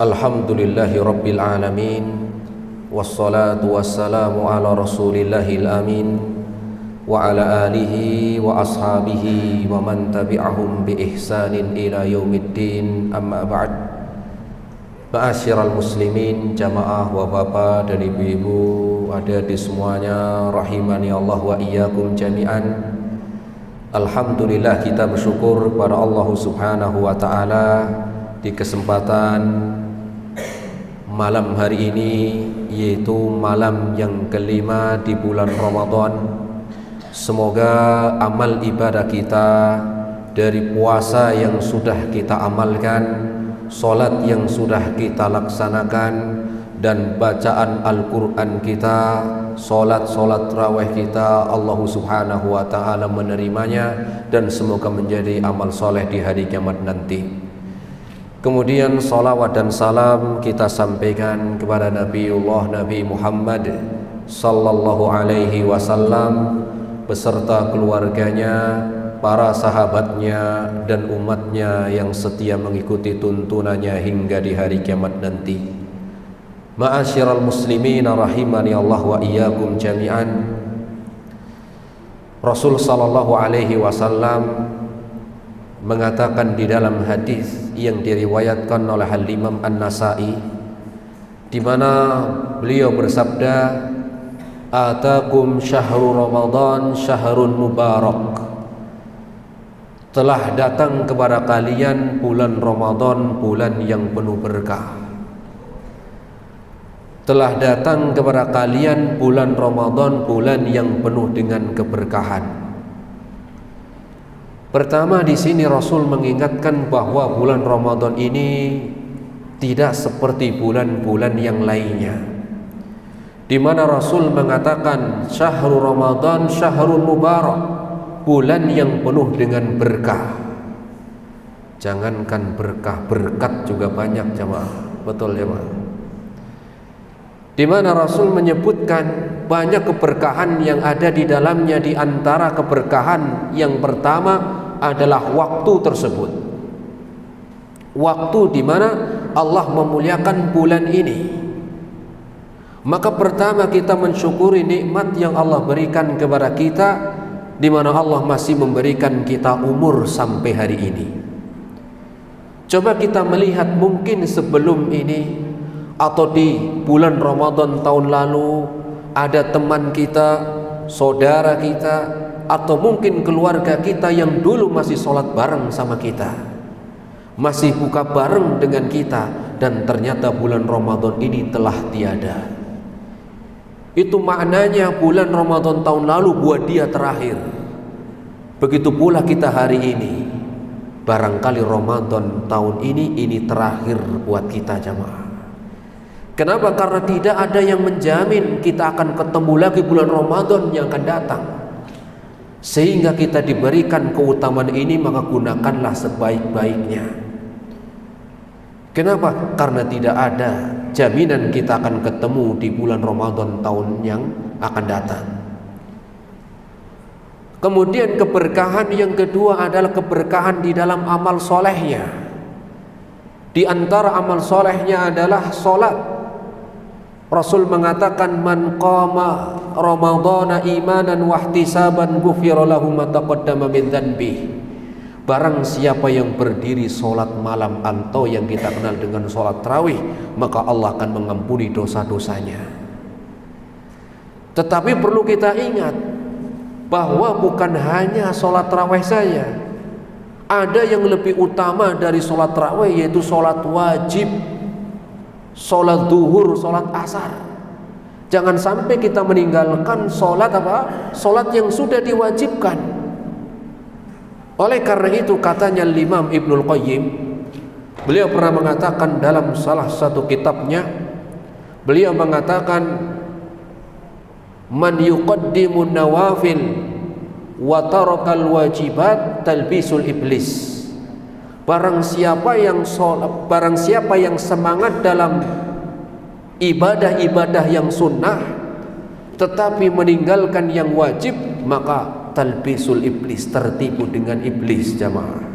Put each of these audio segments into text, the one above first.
Alhamdulillahi Rabbil Alamin, wassalatu wassalamu ala Rasulillahil Amin, wa ala alihi wa ashabihi wa man tabi'ahum bi ihsanin ila yaumiddin. Amma ba'd. Ma'asyiral muslimin, jamaah wa bapak dan ibu-ibu ada di semuanya, rahimani Allah wa iyyakum jami'an. Alhamdulillah, kita bersyukur kepada Allah Subhanahu wa ta'ala di kesempatan malam hari ini, yaitu malam yang kelima di bulan Ramadan. Semoga amal ibadah kita dari puasa yang sudah kita amalkan, solat yang sudah kita laksanakan, dan bacaan Al-Quran kita, solat raweh kita, Allah Subhanahu wa ta'ala menerimanya, dan semoga menjadi amal soleh di hari kiamat nanti. Kemudian salawat dan salam kita sampaikan kepada Nabi Muhammad sallallahu alaihi wasallam beserta keluarganya, para sahabatnya, dan umatnya yang setia mengikuti tuntunannya hingga di hari kiamat nanti. Ma'asyiral muslimin rahimani Allah wa iyyakum jami'an. Rasul sallallahu alaihi wasallam mengatakan di dalam hadis yang diriwayatkan oleh Al-Imam An-Nasa'i, di mana beliau bersabda, "Atakum syahrul Ramadan syahrun mubarak." Telah datang kepada kalian bulan Ramadan, bulan yang penuh berkah. Telah datang kepada kalian bulan Ramadan, bulan yang penuh dengan keberkahan. Pertama, di sini Rasul mengingatkan bahwa bulan Ramadan ini tidak seperti bulan-bulan yang lainnya, di mana Rasul mengatakan syahrul Ramadan syahrul mubarak, bulan yang penuh dengan berkah. Jangankan berkah, berkat juga banyak, jemaah. Betul, jemaah. Di mana Rasul menyebutkan banyak keberkahan yang ada di dalamnya. Di antara keberkahan yang pertama adalah waktu tersebut, waktu di mana Allah memuliakan bulan ini. Maka pertama kita mensyukuri nikmat yang Allah berikan kepada kita, di mana Allah masih memberikan kita umur sampai hari ini. Coba kita melihat, mungkin sebelum ini atau di bulan Ramadan tahun lalu ada teman kita, saudara kita, atau mungkin keluarga kita yang dulu masih sholat bareng sama kita, masih buka bareng dengan kita, dan ternyata bulan Ramadan ini telah tiada. Itu maknanya bulan Ramadan tahun lalu buat dia terakhir. Begitu pula kita hari ini, barangkali Ramadan tahun ini terakhir buat kita, jamaah. Kenapa? Karena tidak ada yang menjamin kita akan ketemu lagi bulan Ramadan yang akan datang. Sehingga kita diberikan keutamaan ini, maka gunakanlah sebaik-baiknya. Kenapa? Karena tidak ada jaminan kita akan ketemu di bulan Ramadan tahun yang akan datang. Kemudian keberkahan yang kedua adalah keberkahan di dalam amal solehnya. Di antara amal solehnya adalah solat. Rasul mengatakan, "Man qama Ramadhana imanan wa ihtisaban ghufira lahu ma taqaddama min dzanbi." Barang siapa yang berdiri solat malam atau yang kita kenal dengan solat tarawih, maka Allah akan mengampuni dosa-dosanya. Tetapi perlu kita ingat bahwa bukan hanya solat tarawih saja. Ada yang lebih utama dari solat tarawih, yaitu solat wajib, solat duhur, solat asar. Jangan sampai kita meninggalkan solat solat yang sudah diwajibkan. Oleh karena itu katanya Imam Ibnul Qayyim, beliau pernah mengatakan dalam salah satu kitabnya, beliau mengatakan, "Man yuqaddimun nawafil wa tarakal wajibat talbisul iblis." Barang siapa yang semangat dalam ibadah-ibadah yang sunnah tetapi meninggalkan yang wajib, maka talbisul iblis, tertipu dengan iblis, jamaah.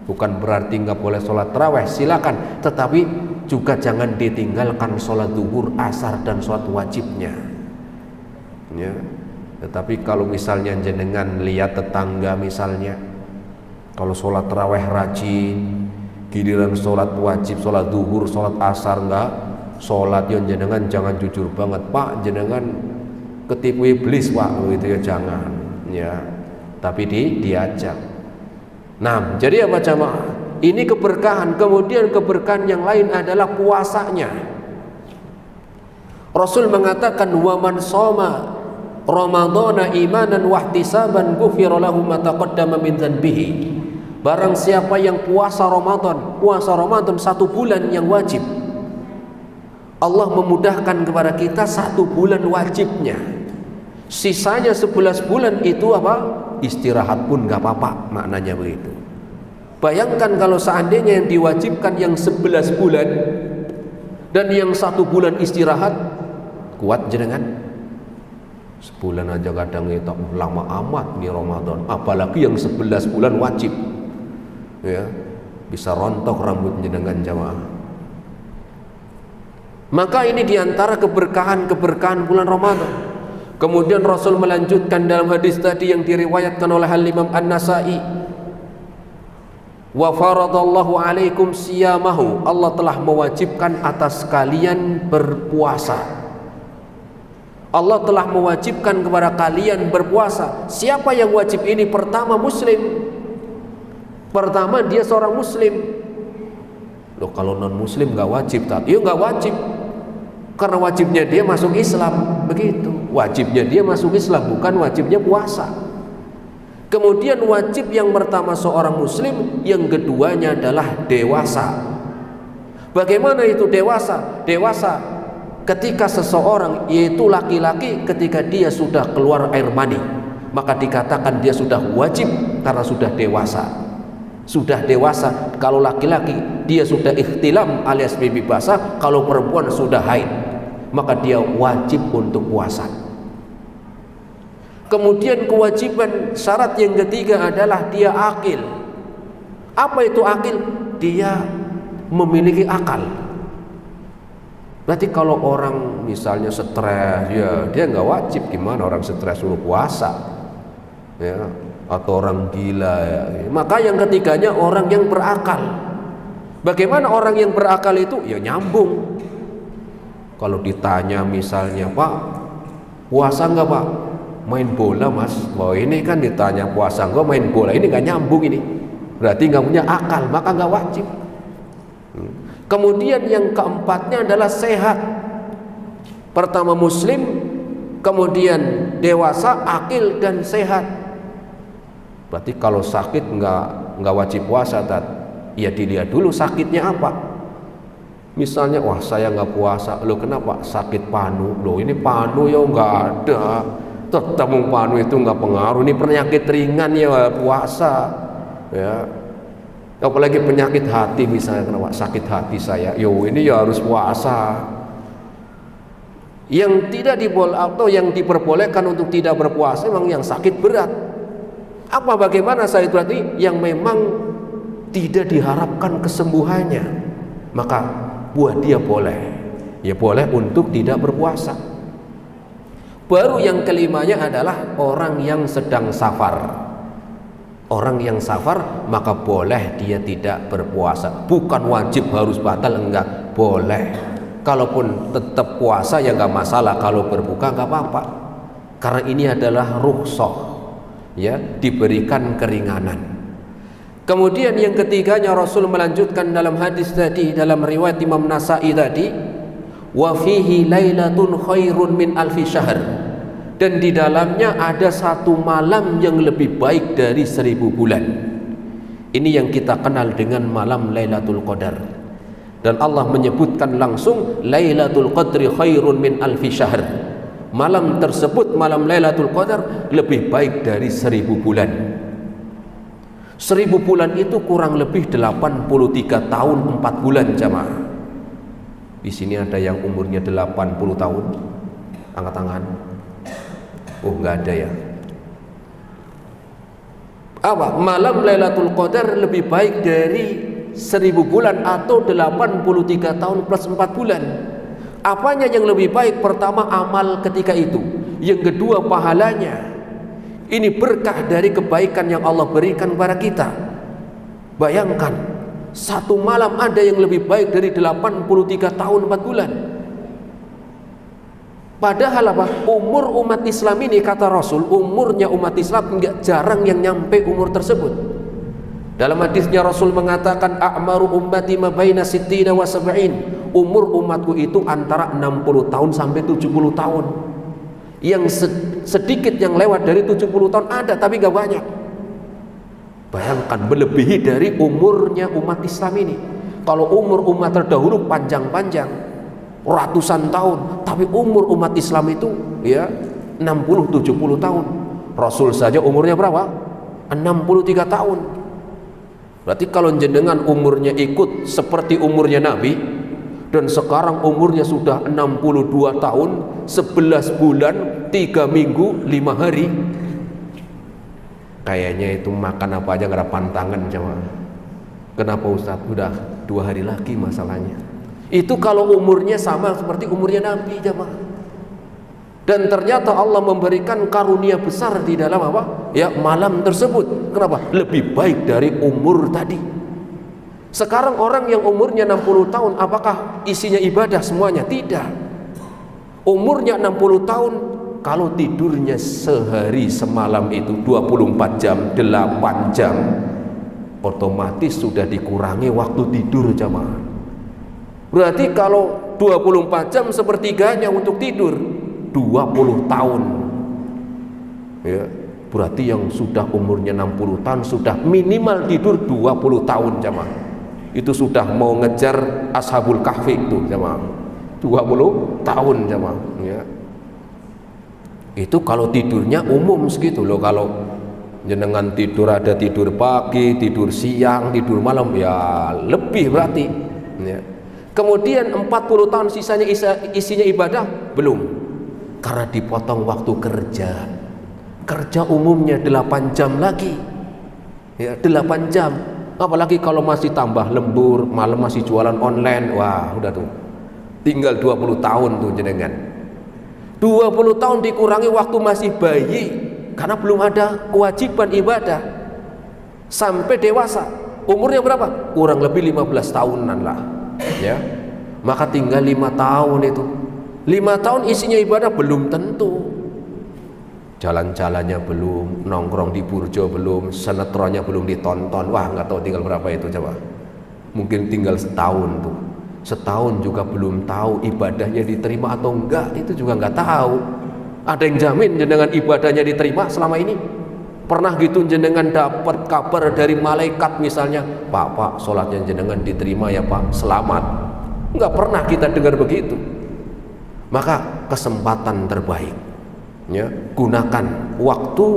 Bukan berarti nggak boleh sholat tarawih, silakan, tetapi juga jangan ditinggalkan sholat duhur, asar dan sholat wajibnya. Ya. Tetapi kalau misalnya jenengan lihat tetangga misalnya, kalau sholat taraweh rajin, giliran sholat wajib, sholat duhur, sholat asar enggak, sholat yang jenengan jangan jujur banget, Pak, jenengan ketipu iblis Pak, gitu ya, jangan ya. Tapi diajak. Nah, jadi apa jamaah? Ini keberkahan. Kemudian keberkahan yang lain adalah puasanya. Rasul mengatakan, wa man shoma ramadhana imanan wa ihtisaban ghufira lahu ma taqaddama min dzanbihi. Barang siapa yang puasa Ramadan 1 bulan yang wajib, Allah memudahkan kepada kita 1 bulan wajibnya. Sisanya 11 bulan itu apa? Istirahat pun gak apa-apa, maknanya begitu. Bayangkan kalau seandainya yang diwajibkan yang 11 bulan dan yang 1 bulan istirahat, kuat jenengan? Sebulan aja kadang itu lama amat nih Ramadan, apalagi yang 11 bulan wajib. Ya, bisa rontok rambut jenengan jamaah. Maka ini diantara keberkahan bulan Ramadan. Kemudian Rasul melanjutkan dalam hadis tadi yang diriwayatkan oleh Imam An-Nasa'i, wa faradallahu alaikum siyamahu, Allah telah mewajibkan atas kalian berpuasa. Allah telah mewajibkan kepada kalian berpuasa. Siapa yang wajib ini? Pertama muslim. Pertama dia seorang muslim. Loh, kalau non muslim gak wajib tak? Ya gak wajib, karena wajibnya dia masuk Islam. Begitu, wajibnya dia masuk Islam, bukan wajibnya puasa. Kemudian wajib yang pertama seorang muslim, yang keduanya adalah dewasa. Bagaimana itu dewasa? Dewasa ketika seseorang, yaitu laki-laki, ketika dia sudah keluar air mani, maka dikatakan dia sudah wajib karena sudah dewasa. Sudah dewasa. Kalau laki-laki dia sudah ikhtilam alias mimpi basah, kalau perempuan sudah haid, maka dia wajib untuk puasa. Kemudian kewajiban syarat yang ketiga adalah dia akil. Apa itu akil? Dia memiliki akal. Berarti kalau orang misalnya stres, ya dia nggak wajib. Gimana orang stres suruh puasa? Ya, atau orang gila ya. Maka yang ketiganya orang yang berakal. Bagaimana orang yang berakal itu? Ya nyambung. Kalau ditanya misalnya, Pak, puasa nggak Pak? Main bola Mas. Wah, ini kan ditanya puasa nggak, main bola, ini nggak nyambung ini. Berarti nggak punya akal, maka nggak wajib. Kemudian yang keempatnya adalah sehat. Pertama muslim, kemudian dewasa, akil dan sehat. Berarti kalau sakit nggak wajib puasa, ya dilihat dulu sakitnya apa. Misalnya, wah saya nggak puasa, lo kenapa? Sakit panu. Lo ini panu ya nggak ada. Tetap panu itu nggak pengaruh. Ini penyakit ringan ya puasa. Ya. Apalagi penyakit hati misalnya, kenapa? Sakit hati saya. Yo ini ya harus puasa. Yang tidak diboleh atau yang diperbolehkan untuk tidak berpuasa memang yang sakit berat. Apa bagaimana sakit berat ini? Yang memang tidak diharapkan kesembuhannya, maka buat dia boleh. Ya boleh untuk tidak berpuasa. Baru yang kelimanya adalah orang yang sedang safar. Orang yang safar maka boleh dia tidak berpuasa. Bukan wajib harus batal, enggak, boleh. Kalaupun tetap puasa ya enggak masalah, kalau berbuka enggak apa-apa. Karena ini adalah rukhsah, ya, diberikan keringanan. Kemudian yang ketiganya Rasul melanjutkan dalam hadis tadi, dalam riwayat Imam Nasa'i tadi, wa fihi lailatun khairun min alfi syahr, dan di dalamnya ada 1 malam yang lebih baik dari 1000 bulan. Ini yang kita kenal dengan malam Lailatul Qadar. Dan Allah menyebutkan langsung Lailatul Qadri khairun min alfi syahr. Malam tersebut, malam Lailatul Qadar, lebih baik dari 1000 bulan. 1000 bulan itu kurang lebih 83 tahun 4 bulan jamaah. Di sini ada yang umurnya 80 tahun. Angkat tangan. Oh, enggak ada ya. Apa? Malam Lailatul Qadar lebih baik dari 1000 bulan atau 83 tahun plus 4 bulan. Apanya yang lebih baik? Pertama, amal ketika itu. Yang kedua, pahalanya. Ini berkah dari kebaikan yang Allah berikan kepada kita. Bayangkan, satu malam ada yang lebih baik dari 83 tahun 4 bulan. Padahal apa? Umur umat Islam ini, kata Rasul, umurnya umat Islam enggak jarang yang nyampe umur tersebut. Dalam hadisnya Rasul mengatakan, a'maru ummati ma baina sittina wa sab'in. Umur umatku itu antara 60 tahun sampai 70 tahun. Yang sedikit yang lewat dari 70 tahun ada, tapi gak banyak. Bayangkan, melebihi dari umurnya umat Islam ini. Kalau umur umat terdahulu panjang-panjang, ratusan tahun, tapi umur umat Islam itu ya 60-70 tahun. Rasul saja umurnya berapa? 63 tahun. Berarti kalau jenengan umurnya ikut seperti umurnya Nabi, dan sekarang umurnya sudah 62 tahun 11 bulan 3 minggu 5 hari, kayaknya itu makan apa aja gak ada pantangan jemaah. Kenapa Ustaz? Udah 2 hari lagi masalahnya. Itu kalau umurnya sama seperti umurnya Nabi jemaah. Dan ternyata Allah memberikan karunia besar di dalam apa? Ya, malam tersebut. Kenapa? Lebih baik dari umur tadi. Sekarang orang yang umurnya 60 tahun, apakah isinya ibadah semuanya? Tidak. Umurnya 60 tahun, kalau tidurnya sehari semalam itu 24 jam, 8 jam, otomatis sudah dikurangi waktu tidur jamaah. Berarti kalau 24 jam sepertiganya untuk tidur, 20 tahun ya, berarti yang sudah umurnya 60 tahun sudah minimal tidur 20 tahun jamaah. Itu sudah mau ngejar Ashabul Kahfi itu jamaah, 20 tahun jamaah ya. Itu kalau tidurnya umum segitu loh. Kalau jenengan tidur, ada tidur pagi, tidur siang, tidur malam, ya lebih berarti ya. Kemudian 40 tahun sisanya isinya ibadah? Belum, karena dipotong waktu kerja. Kerja umumnya 8 jam lagi ya, 8 jam. Apalagi kalau masih tambah lembur, malam masih jualan online, wah udah tuh tinggal 20 tahun tuh jenengan. 20 tahun dikurangi waktu masih bayi, karena belum ada kewajiban ibadah, sampai dewasa. Umurnya berapa? Kurang lebih 15 tahunan lah ya. Maka tinggal 5 tahun itu. 5 tahun isinya ibadah belum tentu. Jalan-jalannya belum, nongkrong di burjo belum, sinetronnya belum ditonton. Wah, nggak tahu tinggal berapa itu coba. Mungkin tinggal setahun tuh. Setahun juga belum tahu ibadahnya diterima atau enggak, itu juga nggak tahu. Ada yang jamin jenengan ibadahnya diterima selama ini? Pernah gitu jenengan dapat kabar dari malaikat misalnya, Pak, sholatnya jenengan diterima ya Pak, selamat? Nggak pernah kita dengar begitu. Maka kesempatan terbaik ya, gunakan waktu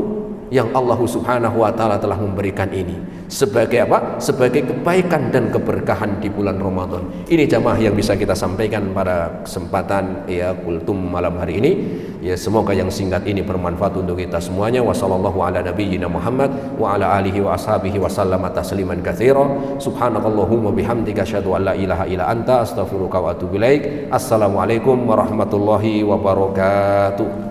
yang Allah Subhanahu wa taala telah memberikan ini sebagai apa? Sebagai kebaikan dan keberkahan di bulan Ramadan. Ini jamaah yang bisa kita sampaikan pada kesempatan ya kultum malam hari ini. Ya, semoga yang singkat ini bermanfaat untuk kita semuanya. Wassallallahu ala nabiyyina Muhammad wa ala alihi wa ashabihi wa sallama tasliman katsira. Subhanakallahumma bihamdika asyhadu an la ilaha illa anta astaghfiruka wa atubu ilaik. Assalamualaikum warahmatullahi wabarakatuh.